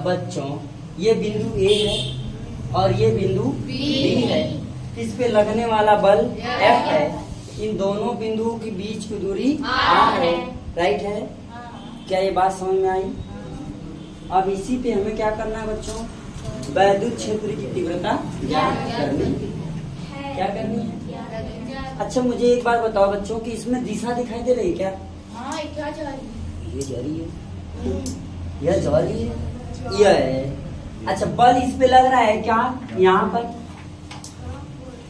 बच्चों ये बिंदु ए है और ये बिंदु बी है। इस पे लगने वाला बल F है। इन दोनों बिंदुओं के बीच की दूरी R है। राइट है? क्या ये बात समझ में आई? अब इसी पे हमें क्या करना है बच्चों? वैद्युत क्षेत्र की तीव्रता ज्ञात करनी। क्या करनी है? अच्छा मुझे एक बात बताओ बच्चों कि इसमें दिशा दिखाई दे रही है क्या? क्या जा रही है? ये जा रही है, यह जा रही है, यह है। अच्छा बल इस पे लग रहा है क्या? यहाँ पर,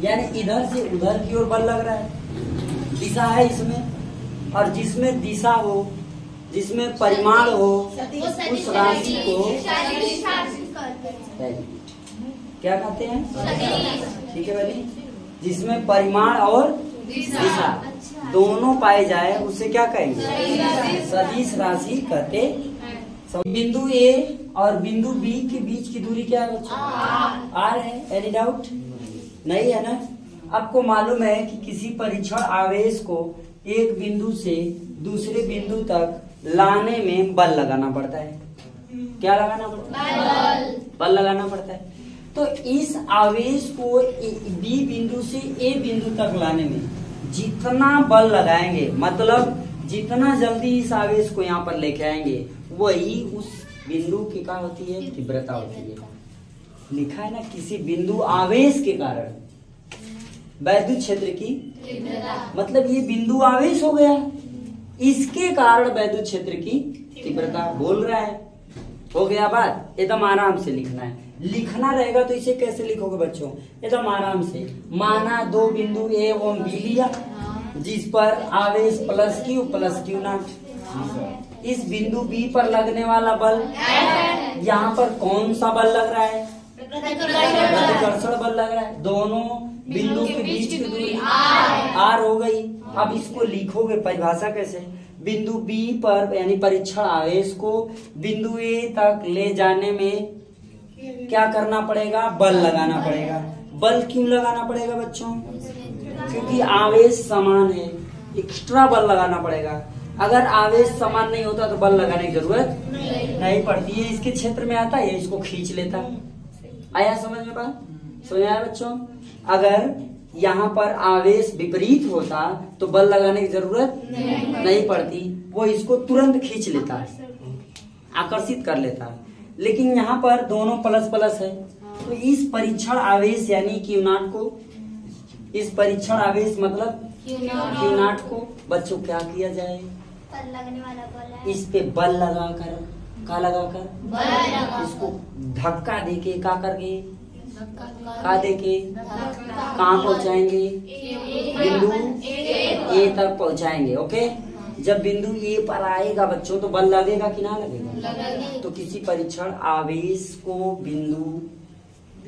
यानी इधर से उधर की ओर बल लग रहा है। दिशा है इसमें, और जिसमें दिशा हो, जिसमें परिमाण हो, उस राशि को क्या कहते हैं? ठीक है भाई। जिसमें परिमाण और दिशा दोनों पाए जाए उसे क्या कहेंगे? सदिश राशि कहते। बिंदु ए और बिंदु बी के बीच की दूरी क्या है बच्चों? आर है। Any doubt? नहीं है ना? आपको मालूम है कि किसी परीक्षण आवेश को एक बिंदु से दूसरे बिंदु तक लाने में बल लगाना पड़ता है। क्या लगाना पड़ता है? बल लगाना पड़ता है। तो इस आवेश को बी बिंदु से ए बिंदु तक लाने में जितना बल लगाएंगे, मतलब जितना जल्दी इस आवेश को यहाँ पर लेके आएंगे, वही उस बिंदु की क्या होती है? तीव्रता होती है। लिखा है ना, किसी बिंदु आवेश के कारण वैद्युत क्षेत्र की मतलब ये बिंदु आवेश हो गया, इसके कारण वैद्युत क्षेत्र की तीव्रता बोल रहा है। हो गया बात? एकदम आराम से लिखना है। लिखना रहेगा तो इसे कैसे लिखोगे बच्चों? एकदम आराम से। माना दो बिंदु ए एवं बी लिया, जिस पर आवेश प्लस क्यू नॉट। इस बिंदु बी पर लगने वाला बल, यहाँ पर कौन सा बल लग रहा है? प्रतिकर्षण बल लग रहा है। दोनों बिंदु के बीच की दूरी आर हो गई। अब इसको लिखोगे परिभाषा कैसे? बिंदु बी पर यानी परीक्षण आवेश को बिंदु ए तक ले जाने में क्या करना पड़ेगा? बल लगाना पड़ेगा। बल क्यों लगाना पड़ेगा बच्चों? क्योंकि आवेश समान है, एक्स्ट्रा बल लगाना पड़ेगा। अगर आवेश समान नहीं होता तो बल लगाने की जरूरत नहीं पड़ती है। इसके क्षेत्र में आता है, इसको खींच लेता। आया समझ में बात? समझ आया बच्चों? अगर यहाँ पर आवेश विपरीत होता तो बल लगाने की जरूरत नहीं पड़ती, वो इसको तुरंत खींच लेता है, आकर्षित कर लेता है। लेकिन यहाँ पर दोनों प्लस प्लस है, तो इस परीक्षण आवेश यानी क्यू नॉट को, इस परीक्षण आवेश मतलब क्यू नॉट को बच्चों क्या किया जाए? लगने वाला बल है। इस पे बल लगाकर, का लगाकर इसको धक्का देके, का करके, का देके कहाँ पहुँचाएंगे? बिंदु ए तक पहुँचाएंगे। ओके, जब बिंदु ए पर आएगा बच्चों तो बल लगेगा कि ना लगेगा? तो किसी परीक्षण आवेश को बिंदु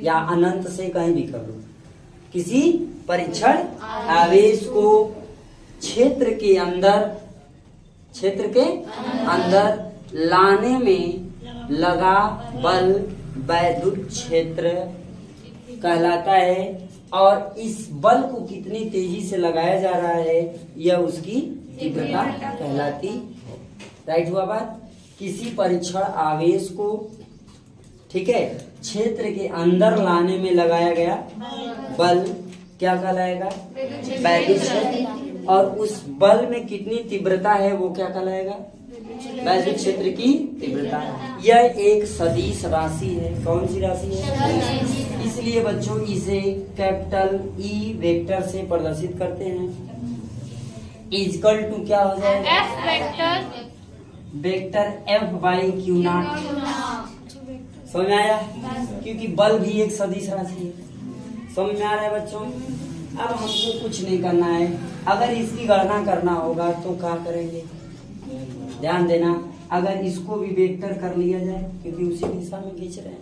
या अनंत से कहीं भी कर लो, किसी परीक्षण आवेश को क्षेत्र के अंदर लाने में लगा बल वैद्युत क्षेत्र कहलाता है। और इस बल को कितनी तेजी से लगाया जा रहा है, यह उसकी तीव्रता कहलाती है। राइट हुआ बात? किसी परीक्षण आवेश को, ठीक है, क्षेत्र के अंदर लाने में लगाया गया बल क्या कहलाएगा? वैद्युत क्षेत्र। और उस बल में कितनी तीव्रता है वो क्या कहलाएगा? वैद्युत क्षेत्र की तीव्रता। यह एक सदिश राशि है। कौन सी राशि है? इसलिए बच्चों इसे कैपिटल ई वेक्टर से प्रदर्शित करते हैं। इक्वल टू क्या हो जाएगा? Vector F by Q not. समझ में आया? क्योंकि बल भी एक सदिश राशि है। समझ में आ रहा है बच्चों? अब हमको कुछ नहीं करना है। अगर इसकी गणना करना होगा तो क्या करेंगे? ध्यान देना, अगर इसको भी वेक्टर कर लिया जाए क्योंकि उसी दिशा में खींच रहे हैं,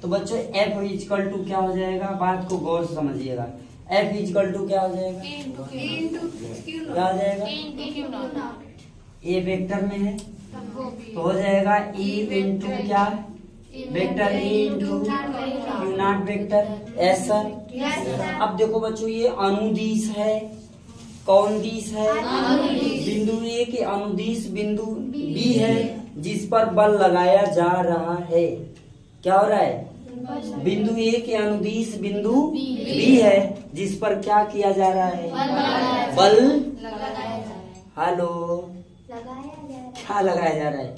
तो बच्चों F इक्वल टू क्या हो जाएगा? बात को गौर से समझिएगा। F इक्वल टू क्या हो जाएगा? क्या हो जाएगा? ए वेक्टर में है तो हो जाएगा E इंटू क्या? Vector A into Q not vector. ऐसा अब देखो बच्चों, ये अनुदिश है। कौन दिश है? बिंदु ए के अनुदिश बिंदु बी है। जिस पर बल लगाया जा रहा है। क्या हो रहा है? बिंदु ए के अनुदिश बिंदु बी है, जिस पर क्या किया जा रहा है? बल हेलो क्या लगाया जा रहा है?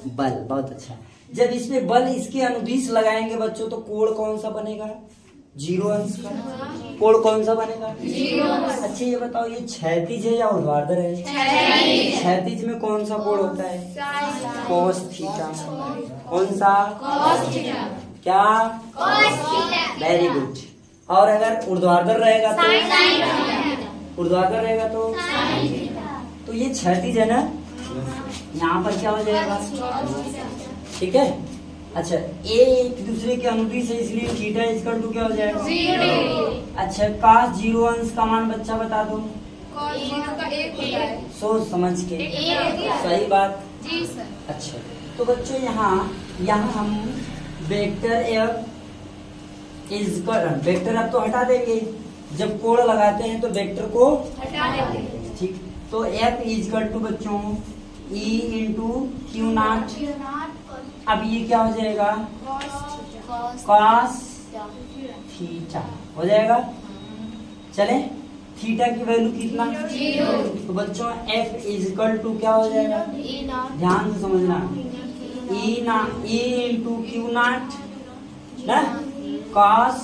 बल। बहुत अच्छा। जब इसमें बल इसके अनुदिश लगाएंगे बच्चों तो कोण कौन सा बनेगा? 0 अंश का। कोण कौन सा बनेगा? 0 अंश। अच्छा ये बताओ, ये क्षैतिज है या ऊर्ध्वाधर है? क्षैतिज में कौन सा कोण होता है? cos theta. कौन सा? cos theta. क्या? cos theta. Very good. और अगर ऊर्ध्वाधर रहेगा तो? ऊर्ध्वाधर रहेगा तो? तो ये क्षैतिज है ना, यहाँ पर क्या हो जाएगा? ठीक है। अच्छा ए एक दूसरे के अनुदिश है, इसलिए थीटा इक्वल टू क्या हो जाएगा? 0। अच्छा cos 0 अंश का मान बच्चा बता दो। cos 0 का 1 होता है। सोच समझ के। सही बात जी सर। अच्छा तो बच्चों यहाँ हम वेक्टर एफ वेक्टर अब तो हटा देंगे, जब कोण लगाते हैं तो वेक्टर को हटा देंगे। ठीक, तो एफ इक्वल टू बच्चों ई इंटू क्यू नॉट। अब ये क्या हो जाएगा? cos थीटा हो जाएगा। चले, थीटा की वैल्यू कितना? 0। तो बच्चों एफ इक्वल टू क्या हो जाएगा? ध्यान से समझना, ई इंटू क्यू नॉट ना, cos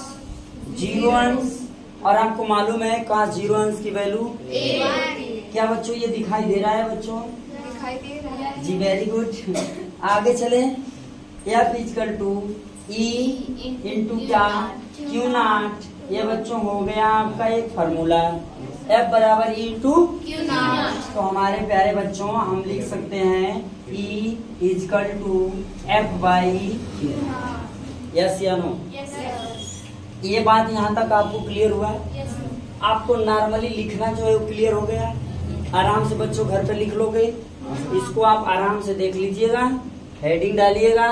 0 अंश। और आपको मालूम है cos 0 अंश की वैल्यू क्या बच्चों? ये दिखाई दे रहा है बच्चों? दिखाई दे रहा है जी, वेरी गुड। आगे चले, F equal to E into क्या? Q naught. ये बच्चों हो गया आपका एक फार्मूला, एफ बराबर ई इंटू क्यू नॉट। तो हमारे प्यारे बच्चों हम लिख सकते हैं E equal to F by Q. Yes या नो? ये बात यहाँ तक आपको क्लियर हुआ? आपको नॉर्मली लिखना जो है वो क्लियर हो गया? आराम से बच्चों घर पे लिख लोगे। इसको आप आराम से देख लीजिएगा, हेडिंग डालिएगा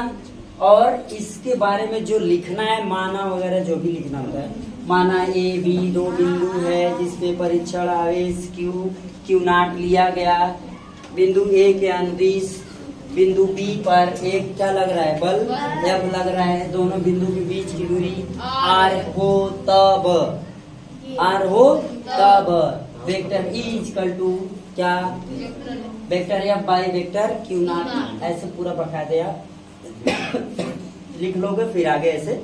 और इसके बारे में जो लिखना है, माना वगैरह जो भी लिखना होता है। माना ए बी 2 बिंदु है जिसपे परीक्षण आवेश क्यू नॉट लिया गया। बिंदु ए के अनुदिश बिंदु बी पर एक क्या लग रहा है? बल एफ लग रहा है। दोनों बिंदु के बीच की दूरी आर हो तब वेक्टर ई इक्वल टू क्या? Vector F by vector Q not. ऐसे पूरा बकायदे आप लिख लोगे, फिर आगे ऐसे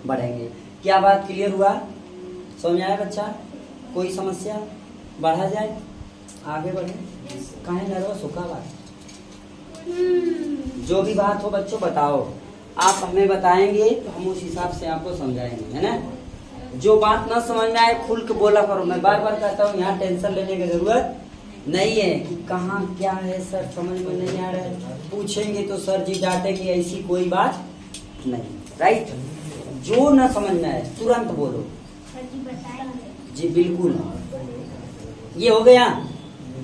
बढ़ेंगे। क्या बात क्लियर हुआ? समझ आया बच्चा? कोई समस्या? बढ़ा जाए, आगे बढ़े। काहे नर्वस हो? का बात? जो भी बात हो बच्चों बताओ, आप हमें बताएंगे तो हम उस हिसाब से आपको समझाएंगे, है ना। जो बात ना समझ में आए खुल के बोला करो। मैं बार बार कहता हूँ, यहाँ टेंशन लेने की जरूरत नहीं है कि कहाँ क्या है सर, समझ में नहीं आ रहा है। पूछेंगे तो सर जी डांटेंगे, ऐसी कोई बात नहीं। राइट, जो ना समझ में आए तुरंत बोलो। जी बिल्कुल, ये हो गया।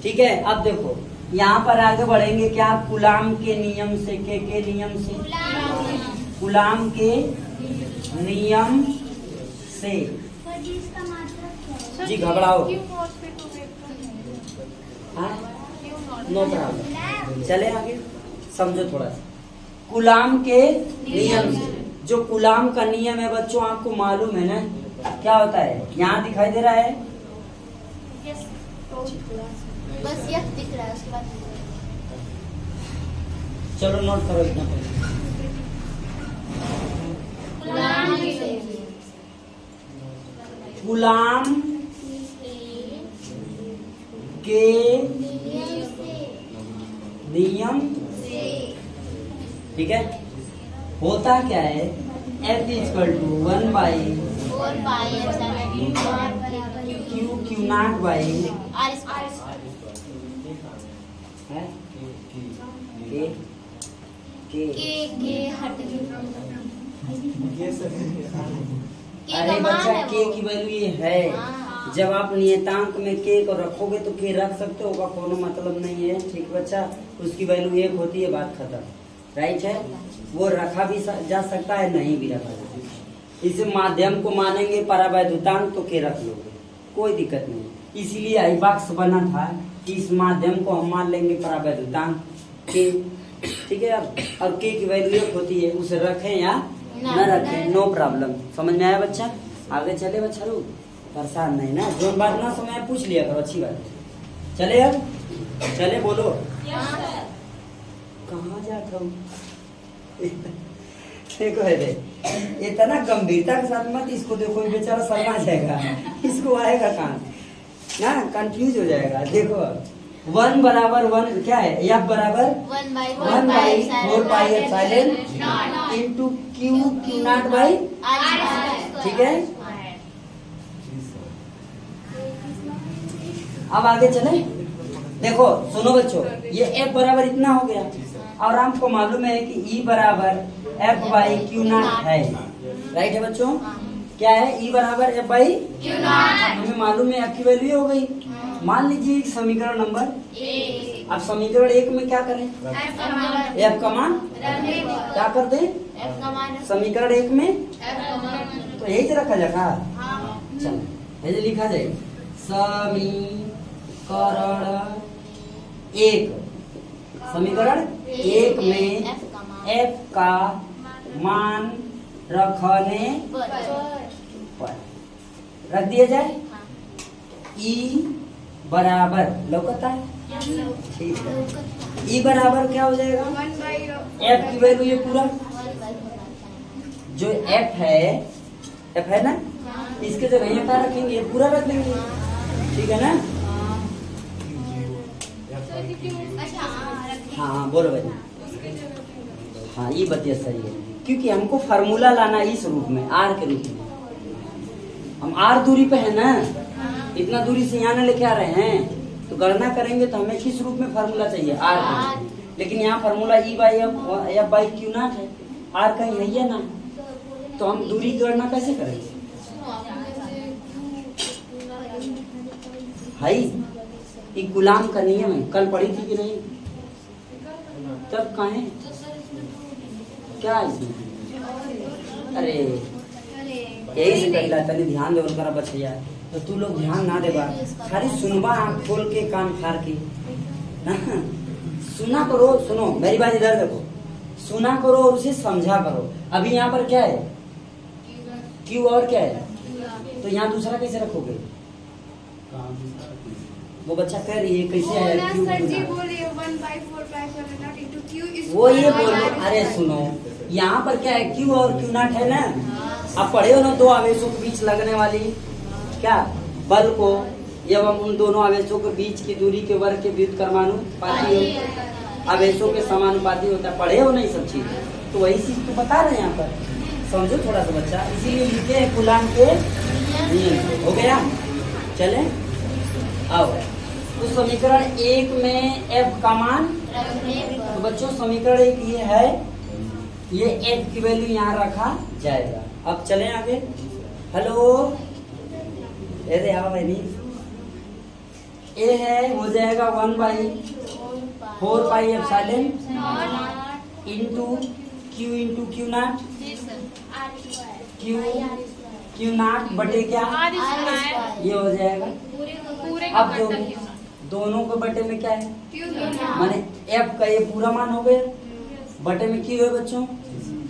ठीक है, अब देखो यहाँ पर आगे बढ़ेंगे क्या? कूलाम के नियम से, के नियम से, कूलाम के नियम से। जी घबराओ, नो प्रॉब्लम। चले आगे, समझो थोड़ा सा। कूलाम के नियम से, जो कूलाम का नियम है बच्चों आपको मालूम है ना, क्या होता है? यहाँ दिखाई दे रहा है, बस ये दिख रहा है, उसके बाद चलो नोट करो इतना पहले। कूलाम के नियम, ठीक है। होता क्या है? F equal to 1/4 Q not by अरे बच्चा के की वैल्यू ये है। जब आप नियतांक में के को रखोगे तो के रख सकते हो, कोनो मतलब नहीं है। ठीक बच्चा, उसकी वैल्यू 1 होती है, बात खत्म। राइट है, वो रखा भी जा सकता है, नहीं भी रखा जा सकता। इस माध्यम को मानेंगे परावैद्युतांक तो के रख लोगे, कोई दिक्कत नहीं। इसीलिए आई बॉक्स बना था कि इस माध्यम को हम मान लेंगे परावैद्युतांक के, ठीक है। अब के की वैल्यू 1 होती है, उसे रखें या न रखें, नो प्रॉब्लम। समझ में आया बच्चा? आगे चले बच्चा लोग, परेशान नहीं ना, जो बात ना समझ में पूछ लिया करो, अच्छी बात है। चले अब चले, बोलो कहाँ जाता हूँ। देखो है इतना गंभीरता के साथ मत इसको देखो, बेचारा शर्मा जाएगा, इसको आएगा कहाँ ना, कंफ्यूज हो जाएगा। देखो 1 बराबर 1 क्या है, F बराबर 1/4 pi epsilon into Q not by, ठीक है। अब आगे चले, देखो सुनो बच्चों, ये F बराबर इतना हो गया और हमको मालूम है कि E बराबर F बाई क्यू नॉट है, राइट है बच्चों? क्या है, E बराबर F बाई क्यू नॉट, हमें मालूम है F की वैल्यू हो गई। मान लीजिए समीकरण नंबर 1, अब समीकरण 1 में क्या करें, F का मान क्या कर दे, समीकरण 1 में तो यही से रखा जाएगा। चलो यही लिखा जाए, समीकरण 1, समीकरण 1 में F का मान रखने पर रख दिया जाए, E बराबर लौकता है, ठीक है। E बराबर क्या हो जाएगा, F की वैल्यू ये पूरा जो F है ना, इसके जगह यहाँ क्या रखेंगे, ये पूरा रख लेंगे, ठीक है ना। हाँ बोलो भाई, हाँ ये बतिया सही है, क्योंकि हमको फार्मूला लाना इस रूप में, R के रूप में। हम R दूरी पे है ना, इतना दूरी से यहाँ लेके आ रहे हैं, तो गणना करेंगे तो हमें किस रूप में फार्मूला चाहिए, R का। लेकिन यहाँ formula E by F by Q not है, R कहीं है या ना, तो हम दूरी की गणना कैसे करेंगे, भाई ये गुलाम का नियम है, कल पढ़ी थी कि नहीं, तब कहा है क्या इसमें, अरे यही से कहला तनी ध्यान दे करा बचैया, तो तू लोग ध्यान ना देबा, खाली सुनबा आँख खोल के कान फाड़ के ना, सुना करो, सुनो मेरी बात इधर देखो, सुना करो और उसे समझा करो। अभी यहाँ पर क्या है, क्यू और क्या है, तो यहाँ दूसरा कैसे रखोगे, वो बच्चा कह रही है कैसे है, वो ये बोल, अरे सुनो यहाँ पर क्या है, क्यू और क्यू नॉट है ना, आप पढ़े हो ना, दो आवेशों के बीच लगने वाली क्या बल को एवं उन दोनों आवेशों के बीच की दूरी के वर्ग के व्युत्क्रमानुपाती आवेशों के समानुपाती होता है, पढ़े हो ना ये सब चीज, तो वही चीज तो बता रहे हैं यहाँ पर, समझो थोड़ा सा बच्चा, इसीलिए लिखे हैं कूलाम के नियम। हो गया, चले आओ, तो समीकरण 1 में F का मान, तो बच्चों समीकरण 1 ये है, ये F की वैल्यू यहाँ रखा जाएगा। अब चलें आगे, हेलो अरे आओ भाई, ए है हो जाएगा 1/4 pi epsilon into Q not, Q not बटे क्या, ये हो जाएगा। अब दोनों के बटे में क्या है, माने F का ये पूरा मान हो गया, बटे में क्यू है बच्चों,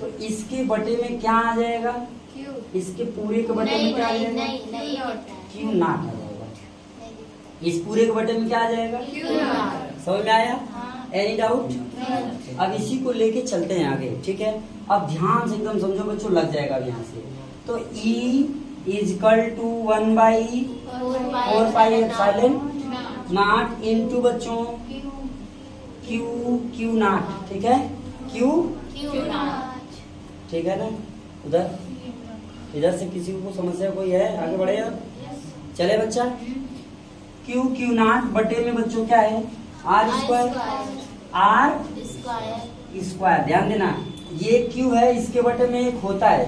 तो इसके बटे में क्या आ जाएगा, इसके पूरे के बटे में क्या आ जाएगा, क्यू नॉट आ जाएगा, इस पूरे के बटे में क्या आ जाएगा, समझ में आया, एनी डाउट? अब इसी को लेके चलते हैं आगे, ठीक है। अब ध्यान से एकदम समझो बच्चों, लग जाएगा अब यहाँ से, तो E equal to 1/4 pi epsilon not into बच्चों क्यू नॉट, ठीक है, क्यू ठीक है ना। उधर इधर से किसी को समस्या कोई है, आगे बढ़े अब चले बच्चा, क्यू नॉट बटे में बच्चों क्या है, R स्क्वायर, ध्यान देना ये क्यू है, इसके बटे में एक होता है,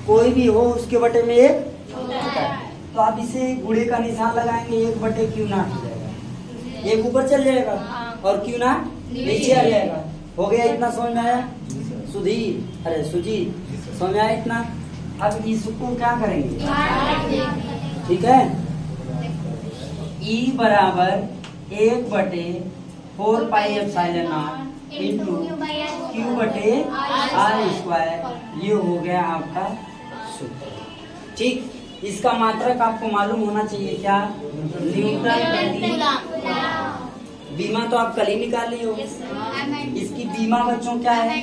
कोई भी हो उसके बटे में एक होता है, तो आप इसे गुणे का निशान लगाएंगे, 1/क्यू नॉट हो जाएगा, एक ऊपर चल जाएगा और क्यू नॉट नीचे आ जाएगा। हो गया, इतना समझ में आया सुधीर, अरे सुजीत समझ में आया इतना। अब इसको क्या करेंगे, ठीक है, E बराबर 1/4 pi epsilon not into Q बटे आर स्क्वायर। ये हो गया आपका सूत्र। ठीक, इसका मात्रक आपको मालूम होना चाहिए क्या? न्यूटन। बीमा तो आप कल ही निकाल ली हो। इसकी बीमा बच्चों क्या है?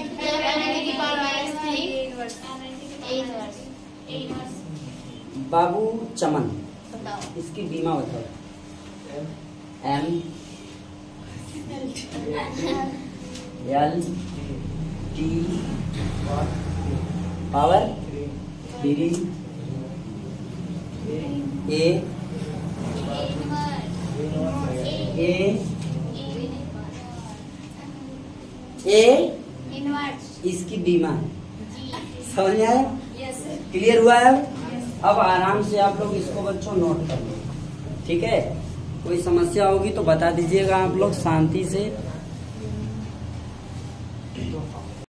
बाबू चमन, इसकी बीमा बताओ। एम एल टी पावर 3 ए इसकी बीमा है। समझ में आया? क्लियर हुआ है? अब आराम से आप लोग इसको बच्चों नोट कर लो। ठीक है, कोई समस्या होगी तो बता दीजिएगा आप लोग शांति से।